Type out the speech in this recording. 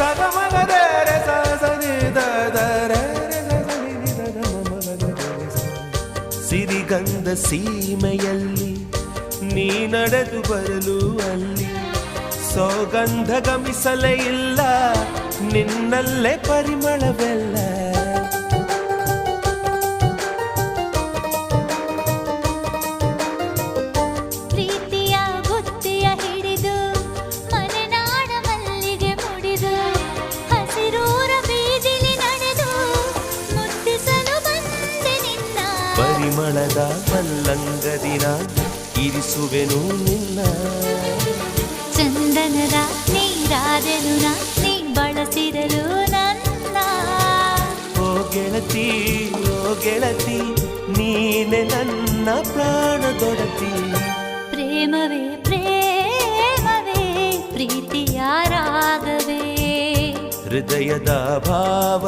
ಸಗಮಗದರೆ ಸಿರಿಗಂಧ ಸೀಮೆಯಲ್ಲಿ ನೀ ನಡೆದು ಬರಲು ಅಲ್ಲಿ ಸೌಗಂಧ ಗಮಿಸಲೇ ಇಲ್ಲ ನಿನ್ನಲ್ಲೇ ಪರಿಮಳವೆಲ್ಲ ಪ್ರೀತಿಯ ಬುತ್ತಿಯ ಹಿಡಿದು ಮಲೆನಾಡ ಮಲ್ಲಿಗೆ ಮುಡಿದು ಹಸಿರೂರ ಬೀದಿಲಿ ನಡೆದು ಮುತ್ತಿಸಲು ಬಂದೆ ನಿನ್ನ ಪರಿಮಳದ ಮಲ್ಲಂಗದಿನ ಇರಿಸುವೆನು ನಿನ್ನ ಚಂದನದ ನೀರಾದೆನು ನೀ ಬಳಸಿರಲು ನನ್ನ ಓ ಗೆಳತಿ ನೀನೆ ನನ್ನ ಪ್ರಾಣದೊಡತಿ ಪ್ರೇಮವೇ ಪ್ರೀತಿಯ ರಾಗವೇ ಹೃದಯದ ಭಾವ